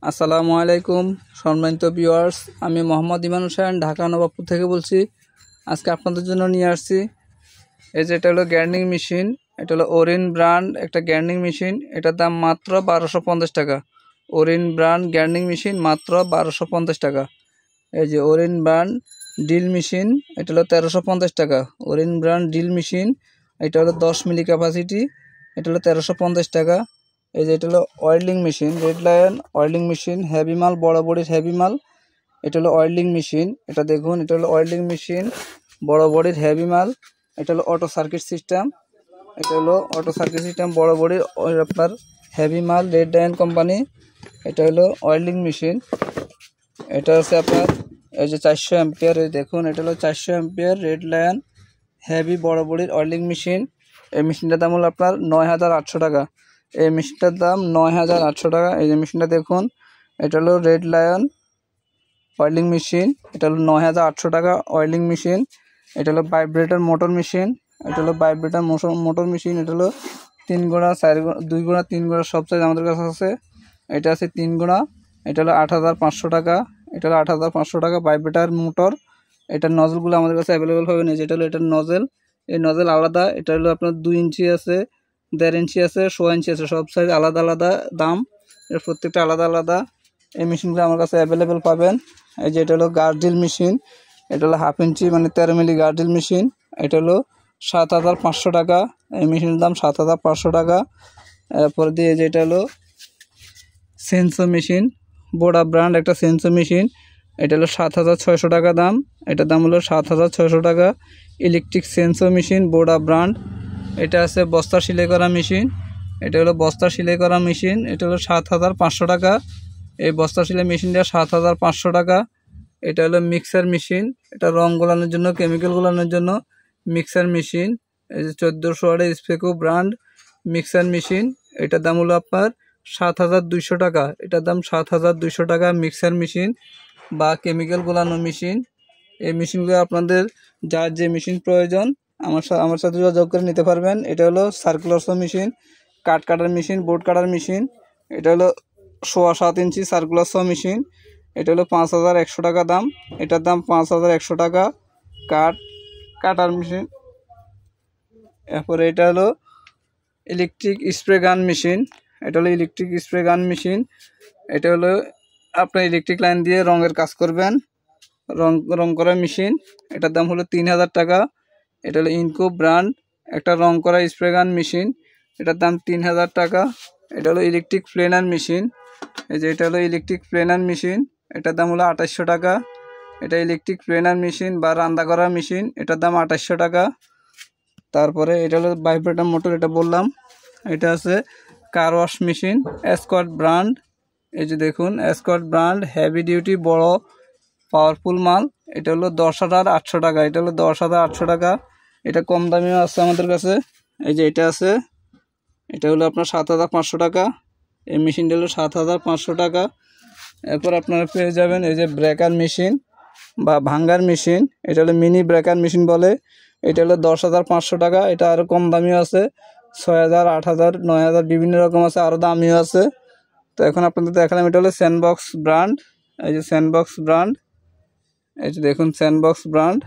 আসসালামু আলাইকুম সম্মানিত ভিউয়ার্স, আমি মোহাম্মদ ইমান হোসেন ঢাকা নবাবপুর থেকে বলছি। আজকে আপনাদের জন্য নিয়ে আসছি এই যে এটা হলো গ্রাইন্ডিং মেশিন। এটা হলো ওরিন ব্র্যান্ড একটা গ্রাইন্ডিং মেশিন। এটার দাম মাত্র 1250 টাকা। ওরিন ব্র্যান্ড গ্রাইন্ডিং মেশিন মাত্র 1250 টাকা। এই যে ওরিন ব্র্যান্ড ড্রিল মেশিন, এটা হলো 1350 টাকা। ওরিন ব্র্যান্ড ড্রিল মেশিন, এটা হলো 10 মিলি ক্যাপাসিটি, এটা হলো 1350 টাকা। এই যে এটা হলো oiling machine, red lion oiling machine, heavy মাল, বড় বডির হেভি মাল। এটা হলো অয়েলিং মেশিন, এটা দেখুন, এটা হলো অয়েলিং মেশিন, বড় বডির হেভি মাল। এটা হলো অটো সার্কিট সিস্টেম, এটা হলো অটো সার্কিট সিস্টেম, বড় বডির আপনার হেভি মাল, রেড লায়ন কোম্পানি। এটা হলো অয়েলিং মেশিন, এটা হচ্ছে আপনার এই যে 400 অ্যাম্পিয়ার। এই দেখুন, এটা হলো 400 অ্যাম্পিয়ার রেড লায়ন হেভি বড় বডির অয়েলিং মেশিন। এই মেশিনটার দাম হলো আপনার 9800 টাকা। এই মেশিনটার দাম 9800 টাকা। এই যে মেশিনটা দেখুন, এটা হলো রেড লায়ন অয়েলিং মেশিন, এটা হলো 9800 টাকা অয়েলিং মেশিন। এটা হলো ভাইব্রেটর মোটর মেশিন, এটা হলো ভাইব্রেটর মোটর মেশিন। এটা হলো 3 গোড়া, 4 গোড়া, 2 গোড়া, 3 গোড়া সব সাইজ আমাদের কাছে আছে। এটা আছে 3 গোড়া, এটা হলো 8500 টাকা। এটা হলো 8500 টাকা ভাইব্রেটর মোটর। এটার নজলগুলো আমাদের কাছে অ্যাভেলেবেল হবে না। যেটা হলো এটার নজল, এই নজল আলাদা। এটা হলো আপনার 2 ইঞ্চি আছে, 1.5 ইঞ্চি আছে, 1.5 ইঞ্চি আছে, সব সাইজ আলাদা আলাদা দাম, এর প্রত্যেকটা আলাদা আলাদা। এই মেশিনগুলো আমার কাছে অ্যাভেলেবেল পাবেন। এই যে এটা হলো গার্ড্রিল মেশিন, এটা হলো 1/2 ইঞ্চি মানে 13 মিলি গার্ড্রিল মেশিন। এটা হলো 7500 টাকা। এই মেশিনের দাম 7500 টাকা। এরপর দিয়ে যেটা হলো সেন্সর মেশিন, বোডা ব্র্যান্ড একটা সেন্সর মেশিন। এটা হলো 7600 টাকা দাম। এটার দাম হলো 7600 টাকা। Electric sensor machine, বোডা brand. এটা আছে বস্তা সেলাই করা মেশিন, এটা হলো বস্তা সেলাই করা মেশিন। এটা হলো 7500 টাকা। এই বস্তা সেলাই মেশিনটা 7500 টাকা। এটা হলো মিক্সার মেশিন, এটা রং গোলানোর জন্য, কেমিক্যাল গোলানোর জন্য মিক্সার মেশিন। এই যে 1400 ওয়াটের স্পেকো ব্র্যান্ড মিক্সার মেশিন। এটার দাম হলো আপনার 7200 টাকা। এটার দাম 7200 টাকা মিক্সার মেশিন বা কেমিক্যাল গোলানো মেশিন। এই মেশিনগুলো আপনাদের যার যে মেশিন প্রয়োজন আমার সাথে যোগাযোগ করে নিতে পারবেন। এটা হলো সার্কুলার মেশিন, কাঠ কাটার মেশিন, বোর্ড কাটার মেশিন। এটা হলো 7.25 ইঞ্চি সার্কুলার মেশিন। এটা হলো 5100 টাকা দাম। এটার দাম 5100 টাকা কাঠ কাটার মেশিন। এরপরে এটা হলো ইলেকট্রিক স্প্রে গান মেশিন, এটা হলো ইলেকট্রিক স্প্রে গান মেশিন। এটা হলো আপনার ইলেকট্রিক লাইন দিয়ে রঙের কাজ করবেন, রং করা মেশিন। এটার দাম হলো 3000 টাকা। এটা হলো ইনকো ব্র্যান্ড একটা রং করা স্প্রে গান মেশিন। এটার দাম 3000 টাকা। এটা হলো ইলেকট্রিক প্লেনার মেশিন। এই যে এটা হলো ইলেকট্রিক প্লেনার মেশিন, এটার দাম হলো 2800 টাকা। এটা ইলেকট্রিক প্লেনার মেশিন বা রান্না করা মেশিন, এটার দাম 2800 টাকা। তারপরে এটা হলো ভাইব্রেটর মোটর, এটা বললাম। এটা আছে car wash machine, escort brand. এই যে দেখুন, এসকর্ট ব্র্যান্ড হেভি ডিউটি বড় পাওয়ারফুল মাল। এটা হলো 10,800 টাকা। এটা হলো 10,800 টাকা। এটা কম দামিও আছে আমাদের কাছে। এই যে এটা আছে, এটা হলো আপনার 7500 টাকা। এই মেশিনটা হলো 7500 টাকা। এরপর আপনারা পেয়ে যাবেন এই যে ব্রেকার মেশিন বা ভাঙ্গার মেশিন, এটা হলো মিনি ব্রেকার মেশিন বলে। এটা হলো 10,500 টাকা। এটা আরও কম দামিও আছে, 6000, 8000, 9000 বিভিন্ন রকম আছে, আরও দামিও আছে। তো এখন আপনাদের দেখালাম, এটা হলো স্যান্ডবক্স ব্র্যান্ড। এই যে স্যান্ডবক্স ব্র্যান্ড, এই যে দেখুন স্যান্ডবক্স ব্র্যান্ড।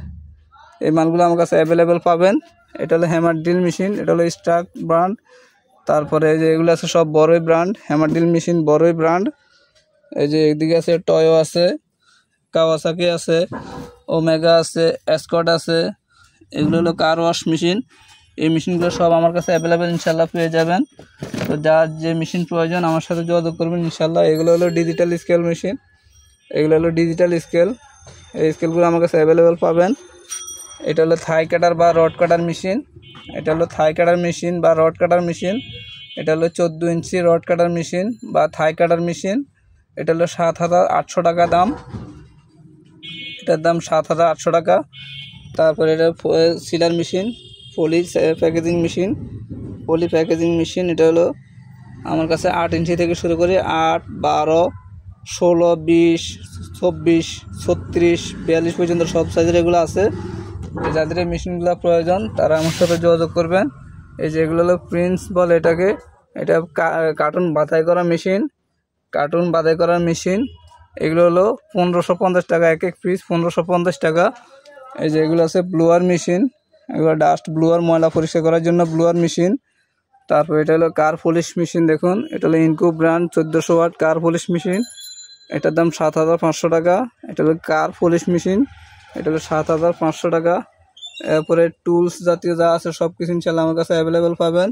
এই মালগুলো আমার কাছে অ্যাভেলেবেল পাবেন। এটা হলো হ্যামার ড্রিল মেশিন, এটা হলো স্টার্ক ব্র্যান্ড। তারপরে এই যে এগুলো আছে সব বড়ই ব্র্যান্ড, হ্যামার ড্রিল মেশিন বড়ই ব্র্যান্ড। এই যে একদিকে আছে টয়ো আছে, কাওয়াসাকি আছে, ওমেগা আছে, এসকর্ট আছে। এগুলো হলো কার ওয়াশ মেশিন। এই মেশিনগুলো সব আমার কাছে অ্যাভেলেবেল ইনশাল্লাহ পেয়ে যাবেন। তো যার যে মেশিন প্রয়োজন আমার সাথে যোগাযোগ করবেন ইনশাল্লাহ। এগুলো হলো ডিজিটাল স্কেল মেশিন, এগুলো হলো ডিজিটাল স্কেল। এই স্কেলগুলো আমার কাছে অ্যাভেলেবেল পাবেন। এটা হলো থাই কাটার বা রড কাটার মেশিন, এটা হলো থাই কাটার মেশিন বা রড কাটার মেশিন। এটা হলো 14 ইঞ্চি রড কাটার মেশিন বা থাই কাটার মেশিন। এটা হলো 7800 টাকা দাম। এটার দাম 7800 টাকা। তারপরে এটা সিলার মেশিন, পলি প্যাকেজিং মেশিন, পলি প্যাকেজিং মেশিন। এটা হলো আমার কাছে 8 ইঞ্চি থেকে শুরু করে 8, 12, 16, 20, 24, 36, 42 পর্যন্ত সব সাইজের এগুলো আছে। যাদের এই মেশিনগুলো প্রয়োজন তারা আমার সাথে যোগাযোগ করবেন। এই যে এগুলো হলো প্রিন্স বলে এটাকে, এটা কার্টুন বাছাই করা মেশিন, কার্টুন বাছাই করার মেশিন, এগুলো হলো 1550 টাকা, এক এক পিস 1550 টাকা। এই যে এগুলো আছে ব্লোয়ার মেশিন, এগুলো ডাস্ট ব্লোয়ার, ময়লা পরিষ্কার করার জন্য ব্লোয়ার মেশিন। তারপর এটা হলো কার পলিশ মেশিন, দেখুন এটা হলো ইনকো ব্র্যান্ড 1400 ওয়াট কার পলিশ মেশিন, এটার দাম 7500 টাকা। এটা হলো কার পলিশ মেশিন, এটা হলো 7500 টাকা। এরপরে টুলস জাতীয় যা আছে সব কিছু ইনশাল্লাহ আমার কাছে অ্যাভেলেবেল পাবেন।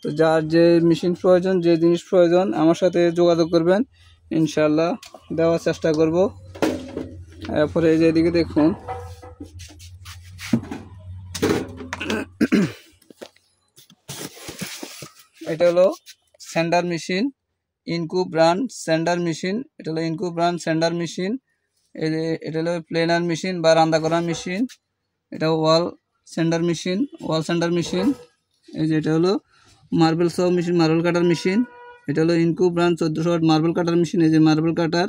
তো যার যে মেশিন প্রয়োজন, যে জিনিস প্রয়োজন আমার সাথে যোগাযোগ করবেন, ইনশাল্লাহ দেওয়ার চেষ্টা করব। এরপরে এই যে এদিকে দেখুন, এটা হলো স্যান্ডার মেশিন, ইনকো ব্র্যান্ড স্যান্ডার মেশিন, এটা হলো ইনকো ব্র্যান্ড স্যান্ডার মেশিন। এটা হলো প্লেনার মেশিন বা রান্না করার মেশিন, এটা ওয়াল স্যান্ডার মেশিন, ওয়াল স্যান্ডার মেশিন। এই যে এটা হলো মার্বেল সহ মেশিন, মার্বেল কাটার মেশিন, এটা হলো ইনকো ব্র্যান্ড 1400 ওয়াট মার্বেল কাটার মেশিন। এই যে মার্বেল কাটার,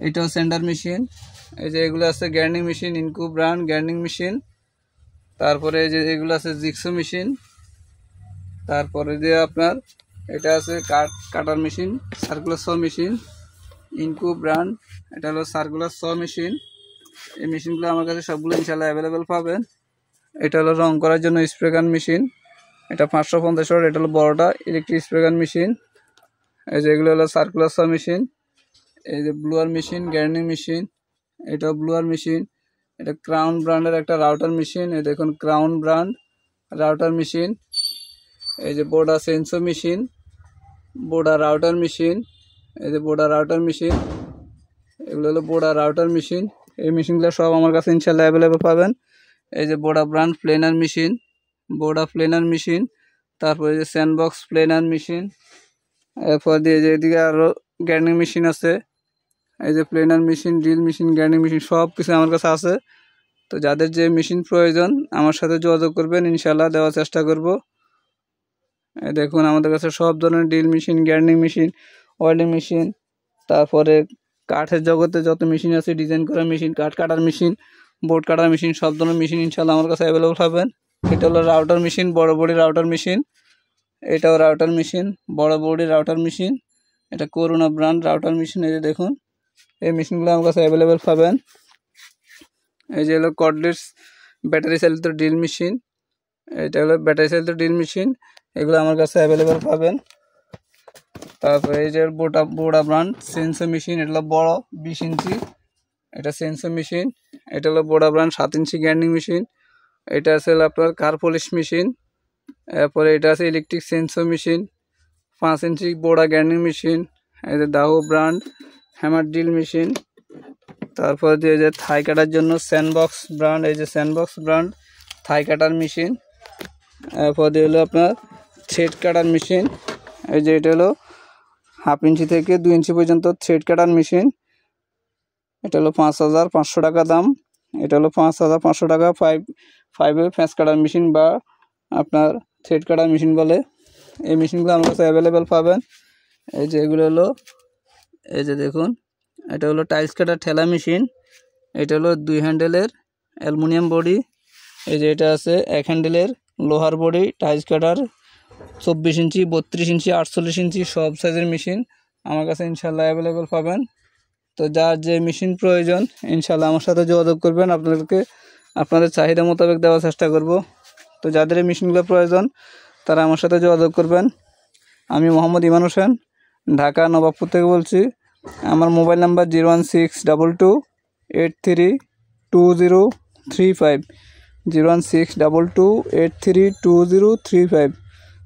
এটাও স্যান্ডার মেশিন। এই যে এগুলো আছে গ্যার্নিং মেশিন, ইনকো ব্র্যান্ড গ্যার্নিং মেশিন। তারপরে এই যে এগুলো আছে জিক্সো মেশিন। তারপরে যে আপনার এটা আছে কাটার মেশিন, সার্কুলার স মেশিন, ইনকো ব্র্যান্ড, এটা হলো সার্কুলার স মেশিন। এই মেশিনগুলো আমার কাছে সবগুলো ইনশাল্লাহ অ্যাভেলেবেল পাবেন। এটা হলো রং করার জন্য স্প্রে গান মেশিন, এটা 550 ওয়াট, এটা হলো বড়টা ইলেকট্রিক স্প্রে গান মেশিন। এই যে এগুলো হলো সার্কুলার স মেশিন। এই যে ব্লুয়ার মেশিন, গ্যার্নিং মেশিন, এটাও ব্লুয়ার মেশিন। এটা ক্রাউন ব্র্যান্ডের একটা রাউটার মেশিন, এই দেখুন ক্রাউন ব্র্যান্ড রাউটার মেশিন। এই যে বোর্ডা সেন্সো মেশিন, বোর্ডা রাউটার মেশিন, এই যে বোর্ডা রাউটার মেশিন, এগুলো হলো বোর্ডা রাউটার মেশিন। এই মেশিনগুলো সব আমার কাছে ইনশাল্লাহ অ্যাভেলেবেল পাবেন। এই যে বোর্ডা ব্র্যান্ড প্লেনার মেশিন, বোর্ডা প্লেনার মেশিন। তারপরে যে স্যান্ডবক্স প্লেনার মেশিন। এরপর দিয়ে যে এদিকে আরও গ্যার্নিং মেশিন আছে, এই যে প্লেনার মেশিন, ড্রিল মেশিন, গ্যার্নিং মেশিন সব কিছু আমার কাছে আছে। তো যাদের যে মেশিন প্রয়োজন আমার সাথে যোগাযোগ করবেন, ইনশাল্লাহ দেওয়ার চেষ্টা করব। দেখুন আমাদের কাছে সব ধরনের ড্রিল মেশিন, গ্যার্নিং মেশিন, ওয়েল্ডিং মেশিন, তারপরে কাঠের জগতে যত মেশিন আছে, ডিজাইন করা মেশিন, কাঠ কাটার মেশিন, বোর্ড কাটার মেশিন, সব ধরনের মেশিন ইনশাল্লাহ আমার কাছে অ্যাভেলেবল পাবেন। এটা হলো রাউটার মেশিন, বড় বডি রাউটার মেশিন, এটাও রাউটার মেশিন, বড় বডি রাউটার মেশিন, এটা করোনা ব্র্যান্ড রাউটার মেশিন। এই যে দেখুন এই মেশিনগুলো আমার কাছে অ্যাভেলেবেল পাবেন। এই যে হলো কর্ডলেস ব্যাটারি চালিত ড্রিল মেশিন, এটা হলো ব্যাটারি চালিত ড্রিল মেশিন, এগুলো আমার কাছে অ্যাভেলেবেল পাবেন। তারপরে এই যে বোর্ডা ব্র্যান্ড সেন্সর মেশিন, এটা হলো বড় 20 ইঞ্চি, এটা সেন্সর মেশিন। এটা হলো বোর্ডা ব্র্যান্ড 7 ইঞ্চি গ্যার্নিং মেশিন। এটা আছে আপনার কার পলিশ মেশিন। এরপরে এটা আছে ইলেকট্রিক সেন্সর মেশিন, 5 ইঞ্চি বোর্ডা গ্যার্নিং মেশিন। এই যে দাহো ব্র্যান্ড হ্যামার ড্রিল মেশিন। তারপর দিয়ে যে থাই কাটার জন্য স্যান্ডবক্স ব্র্যান্ড, এই যে স্যান্ডবক্স ব্র্যান্ড থাই কাটার মেশিন। এরপর দিয়ে হলো আপনার থ্রেড কাটার মেশিন, এই যে এটা হলো 1/2 ইঞ্চি থেকে 2 ইঞ্চি পর্যন্ত থ্রেড কাটার মেশিন। এটা হলো 5500 টাকা দাম। এটা হলো 5500 টাকা 5 ফ্যাঁস কাটার মেশিন বা আপনার থ্রেড কাটার মেশিন বলে। এই মেশিনগুলো আমার কাছে অ্যাভেলেবেল পাবেন। এই যে এগুলো হলো, এই যে দেখুন এটা হলো টাইলস কাটার ঠেলা মেশিন, এটা হলো 2 হ্যান্ডেলের অ্যালুমিনিয়াম বডি। এই যে এটা আছে 1 হ্যান্ডেলের লোহার বডি টাইলস কাটার, 24 ইঞ্চি, 32 ইঞ্চি, 48 ইঞ্চি সব সাইজের মেশিন আমার কাছে ইনশাল্লাহ অ্যাভেলেবেল পাবেন। তো যার যে মেশিন প্রয়োজন ইনশাল্লাহ আমার সাথে যোগাযোগ করবেন, আপনাদেরকে আপনাদের চাহিদা মোতাবেক দেওয়ার চেষ্টা করব। তো যাদের এই মেশিনগুলো প্রয়োজন তারা আমার সাথে যোগাযোগ করবেন। আমি মোহাম্মদ ইমান হোসেন, ঢাকা নবাবপুর থেকে বলছি। আমার মোবাইল নাম্বার 01622832035, 01622832035।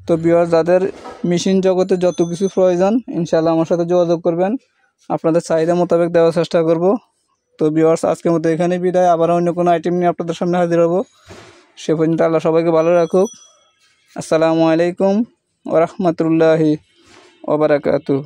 তো ভিউয়ার্স, যাদের মেশিন জগতে যত কিছু প্রয়োজন ইনশাল্লাহ আমার সাথে যোগাযোগ করবেন, আপনাদের চাহিদা মোতাবেক দেওয়ার চেষ্টা করব। তো ভিউয়ার্স, আজকের মতো এখানে বিদায়। আবার অন্য কোনো আইটেম নিয়ে আপনাদের সামনে হাজির হব। সে পর্যন্ত আল্লাহ সবাইকে ভালো রাখুক। আসসালামু আলাইকুম ওয়া রাহমাতুল্লাহি ওয়া বারাকাতুহু।